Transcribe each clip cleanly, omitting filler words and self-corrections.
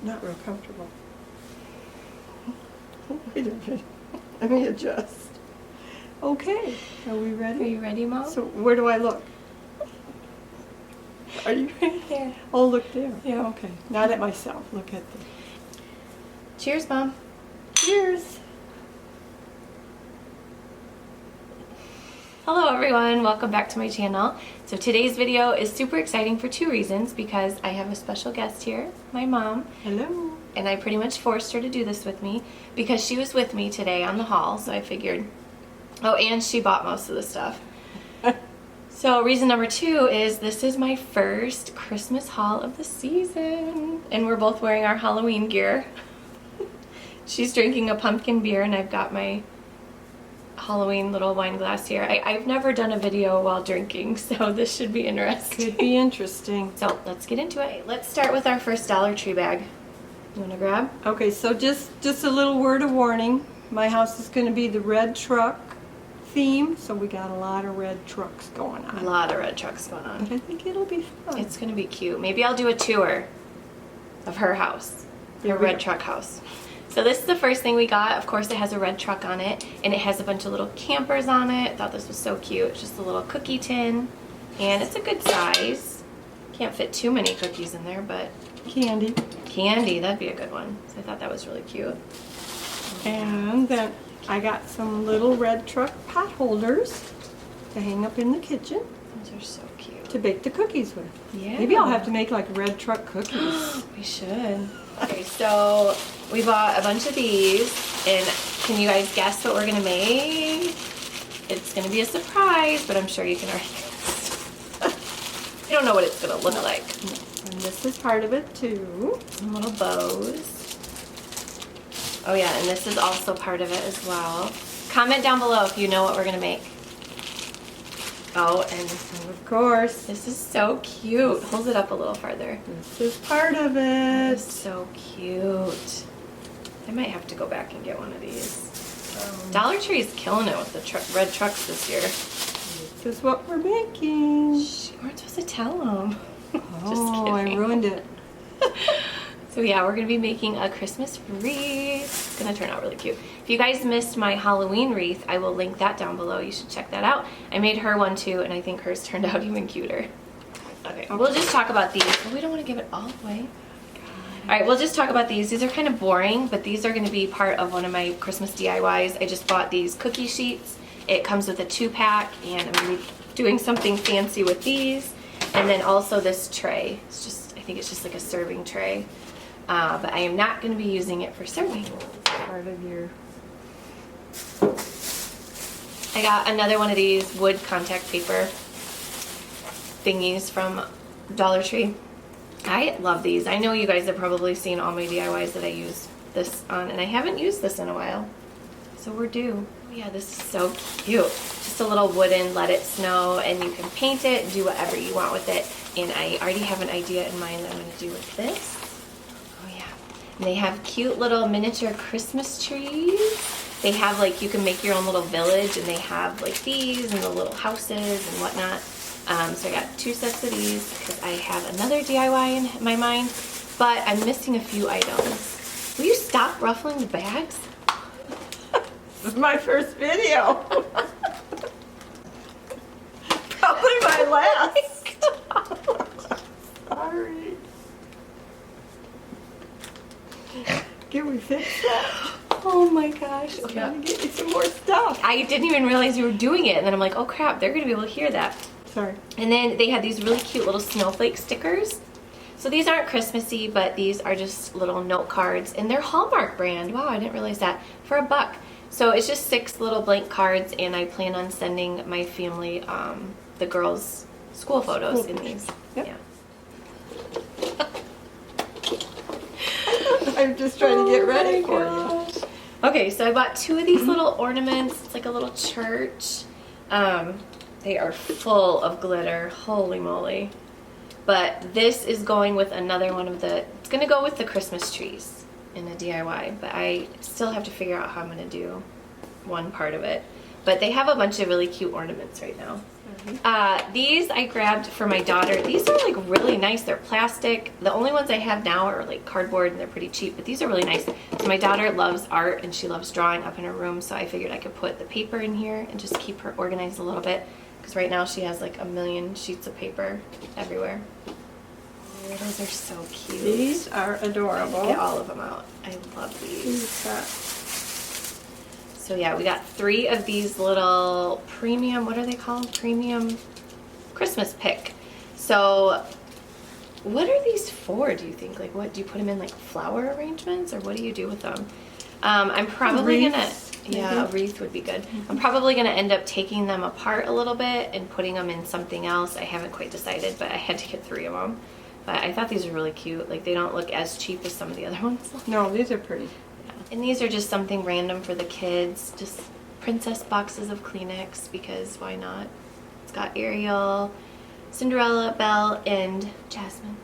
not real comfortable. Wait a minute. Let me adjust. Okay, are we ready? Are you ready, Mom? So where do I look? Are you right there? Oh, look there. Yeah. Okay, not at myself. Look at them. Cheers, Mom. Cheers. Hello everyone, welcome back to my channel. So today's video is super exciting for two reasons, because I have a special guest here, my mom. Hello. And I pretty much forced her to do this with me because she was with me today on the haul, so I figured, oh, and she bought most of the stuff. So reason number two is this is my first Christmas haul of the season, and we're both wearing our Halloween gear. She's drinking a pumpkin beer and I've got my Halloween little wine glass here. I've never done a video while drinking, so this should be interesting. Could be interesting. So let's get into it. Let's start with our first Dollar Tree bag. You want to grab? Okay, so just a little word of warning. My house is going to be the red truck theme, so we got a lot of red trucks going on. A lot of red trucks going on. But I think it'll be fun. It's going to be cute. Maybe I'll do a tour of her house, her red truck house. So this is the first thing we got. Of course, it has a red truck on it, and it has a bunch of little campers on it. I thought this was so cute. It's just a little cookie tin, and it's a good size. Can't fit too many cookies in there, but Candy. candy, that'd be a good one. So I thought that was really cute. And then I got some little red truck pot holders to hang up in the kitchen Those are so cute. to bake the cookies with. Yeah. Maybe I'll have to make like red truck cookies. We should. Okay, so we bought a bunch of these, and can you guys guess what we're gonna make? It's gonna be a surprise, but I'm sure you can already guess. You don't know what it's gonna look like. And this is part of it too. Some little bows. Oh yeah, and this is also part of it as well. Comment down below if you know what we're gonna make. Oh, and Of course, this is so cute. Hold it up a little farther. this is part of it. It's so cute. I might have to go back and get one of these. Dollar Tree is killing it with the red trucks this year. This is what we're making. Shh, you weren't supposed to tell them. Oh, I ruined it. So yeah, we're gonna be making a Christmas wreath. It's gonna turn out really cute. If you guys missed my Halloween wreath, I will link that down below. You should check that out. I made her one too, and I think hers turned out even cuter. Okay, we'll just talk about these. Oh, we don't want to give it all away. All right, we'll just talk about these. These are kind of boring, but these are going to be part of one of my Christmas DIYs. I just bought these cookie sheets. It comes with a 2-pack, and I'm going to be doing something fancy with these. And then also this tray. It's just, I think it's just like a serving tray. But I am not going to be using it for serving. Part of your... I got another one of these wood contact paper thingies from Dollar Tree. I love these. I know you guys have probably seen all my DIYs that I use this on, and I haven't used this in a while. So we're due. Oh yeah, this is so cute. Just a little wooden let it snow, and you can paint it, do whatever you want with it. And I already have an idea in mind that I'm going to do with this. Oh yeah. And they have cute little miniature Christmas trees. They have like, you can make your own little village, and they have like these and the little houses and whatnot. So I got 2 sets of these because I have another DIY in my mind, but I'm missing a few items. Will you stop ruffling the bags? This is my first video. Probably my last. Sorry. Can we fix that? Oh my gosh. I'm trying to get you some more stuff. I didn't even realize you were doing it, and then I'm like, oh crap, they're gonna be able to hear that. Sorry. And then they had these really cute little snowflake stickers. So these aren't Christmassy, but these are just little note cards, and they're Hallmark brand. Wow, I didn't realize that. For $1. So it's just 6 little blank cards, and I plan on sending my family the girls' school photos in these. Yep. Yeah. I'm just trying to get ready for you. Okay, so I bought 2 of these little ornaments. It's like a little church. They are full of glitter. Holy moly. But this is going with another one of the, it's going to go with the Christmas trees in a DIY. But I still have to figure out how I'm going to do one part of it. But they have a bunch of really cute ornaments right now. These I grabbed for my daughter. These are like really nice. They're plastic. The only ones I have now are like cardboard and they're pretty cheap, but these are really nice. So my daughter loves art and she loves drawing up in her room, so I figured I could put the paper in here and just keep her organized a little bit, because right now she has like a million sheets of paper everywhere. Oh, those are so cute. These are adorable. Get all of them out. I love these. So yeah, we got 3 of these little premium, what are they called? Premium Christmas pick. So what are these for, do you think? Like, what, do you put them in like flower arrangements, or what do you do with them? I'm probably gonna, yeah, a wreath would be good. I'm probably gonna end up taking them apart a little bit and putting them in something else. I haven't quite decided, but I had to get 3 of them. But I thought these were really cute. Like, they don't look as cheap as some of the other ones. No, these are pretty. And these are just something random for the kids, just princess boxes of Kleenex, because why not? It's got Ariel, Cinderella, Belle, and Jasmine.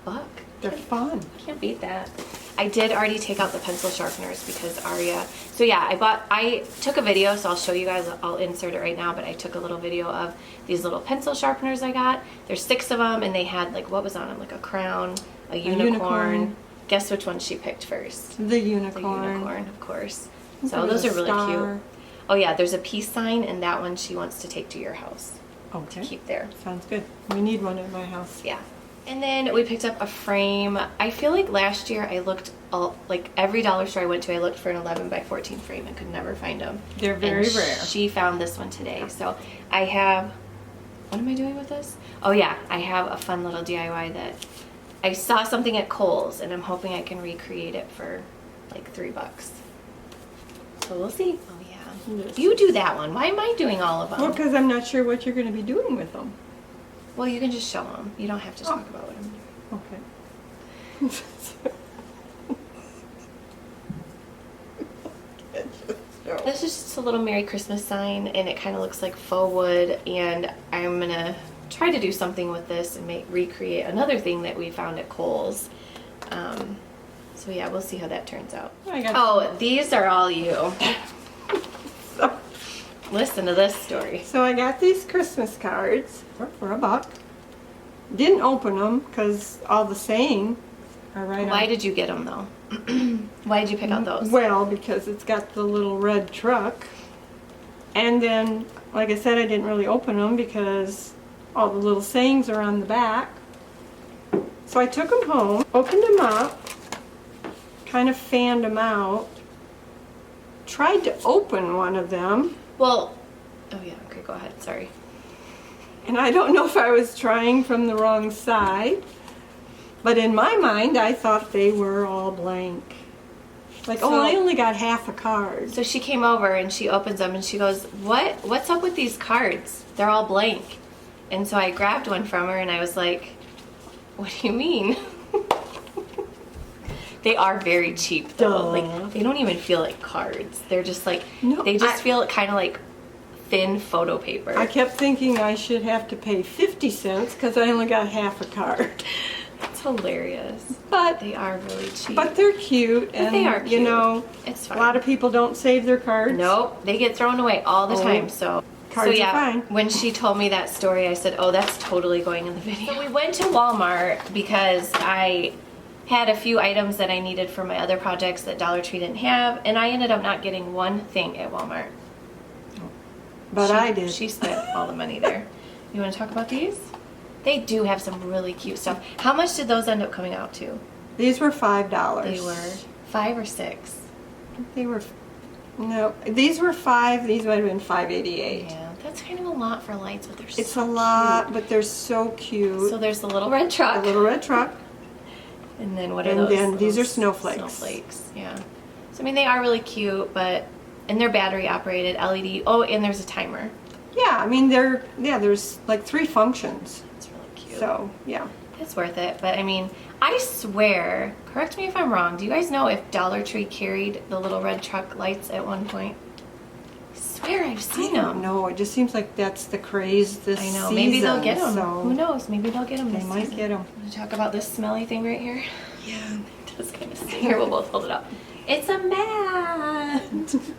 $1. They're fun. Can't beat that. I did already take out the pencil sharpeners because Aria, so yeah, I took a video, so I'll show you guys, I'll insert it right now, but I took a little video of these little pencil sharpeners I got. There's 6 of them, and they had like, what was on them? Like a crown, a unicorn. Guess which one she picked first? The unicorn. The unicorn, of course. So There's those are really star. cute. Oh yeah, there's a peace sign, and that one she wants to take to your house Okay. to keep there. Sounds good. We need one in my house. Yeah. And then we picked up a frame. I feel like last year I looked like every dollar store I went to, I looked for an 11 by 14 frame and could never find them. They're very And rare. She found this one today. So I have, what am I doing with this? Oh yeah, I have a fun little DIY that I saw something at Kohl's, and I'm hoping I can recreate it for like $3. So we'll see. Oh yeah. Yes. You do that one. Why am I doing all of them? Well, because I'm not sure what you're going to be doing with them. Well, you can just show them. You don't have to talk about what I'm doing. Okay. This is just a little Merry Christmas sign, and it kind of looks like faux wood, and I'm gonna try to do something with this and recreate another thing that we found at Kohl's. So yeah, we'll see how that turns out. Oh, these are all you. Listen to this story. So I got these Christmas cards for $1. Didn't open them because all the saying are right Why on. did you get them though? Why did you pick out those? Well, because it's got the little red truck. And then, like I said, I didn't really open them because all the little sayings are on the back. So I took them home, opened them up, kind of fanned them out, tried to open one of them. Well, oh yeah, okay, go ahead, sorry. And I don't know if I was trying from the wrong side, but in my mind, I thought they were all blank. Like, So- oh, I only got half a card. So she came over and she opens them and she goes, what's up with these cards? They're all blank. And so I grabbed one from her and I was like, what do you mean? They are very cheap though. Duh. Like, they don't even feel like cards. They're just like, No, they just feel kind of like thin photo paper. I kept thinking I should have to pay 50 cents because I only got half a card. It's hilarious. But They are really cheap. but they're cute, and they are cute. you know, It's a fine. lot of people don't save their cards. Nope, they get thrown away all the Oh. time. So Cards yeah, are fine. when she told me that story, I said, "Oh, that's totally going in the video." So we went to Walmart because I had a few items that I needed for my other projects that Dollar Tree didn't have, and I ended up not getting one thing at Walmart. But I did. She spent all the money there. You want to talk about these? They do have some really cute stuff. How much did those end up coming out to? These were $5. They were 5 or 6. They were. No, these were $5. These might have been $5.88. Yeah, that's kind of a lot for lights, but they're It's so a lot, cute. but they're so cute. So there's the little red truck. A little red truck. And then what are And those? then these Little are snowflakes. Snowflakes, yeah. So I mean, they are really cute, but and they're battery operated, LED. Oh, and there's a timer. Yeah, I mean there's like 3 functions. It's really cute. So yeah. It's worth it. But I mean, I swear, correct me if I'm wrong. Do you guys know if Dollar Tree carried the little red truck lights at one point? I swear I've seen them. No, it just seems like that's the craze this I know. season. Maybe they'll get them. So Who knows? Maybe they'll get them They this might season. get them. Want to talk about this smelly thing right here? Yeah. It does kind of stink. Here, we'll both hold it up. It's a mat.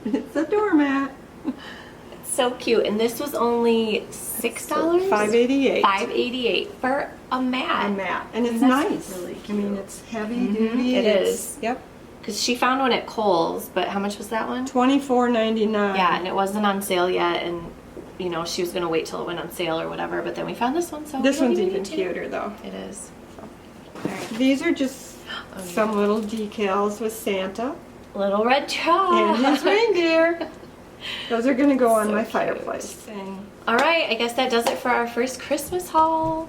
It's a doormat. So cute. And this was only $6? $5.88. $5.88 for a mat. A mat, and it's That's nice. really I mean, cute. it's heavy duty. It It's- is. Yep. Because she found one at Kohl's, but how much was that one? $24.99. Yeah, and it wasn't on sale yet, and you know she was gonna wait till it went on sale or whatever. But then we found this one, so This maybe one's we even need to. cuter though. It is. These are just Oh, yeah. some little decals with Santa Little red truck. and his reindeer. Those are gonna go on So my cute. fireplace thing. All right, I guess that does it for our first Christmas haul.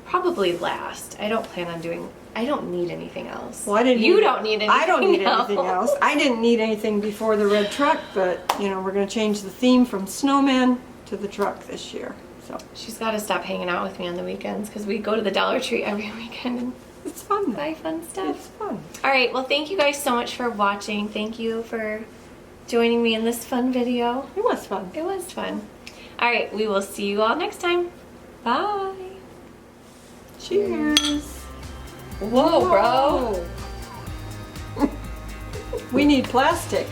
Probably last. I don't plan on doing. I don't need anything else. Well, I didn't. You don't need anything. I don't need else. anything else. I didn't need anything before the red truck, but you know we're gonna change the theme from snowman to the truck this year. So She's got to stop hanging out with me on the weekends because we go to the Dollar Tree every weekend and it's fun. buy fun stuff. It's fun. All right, well, thank you guys so much for watching. Thank you for joining me in this fun video. It was fun. It was fun. All right, we will see you all next time. Bye. Cheers. Whoa, bro. We need plastic.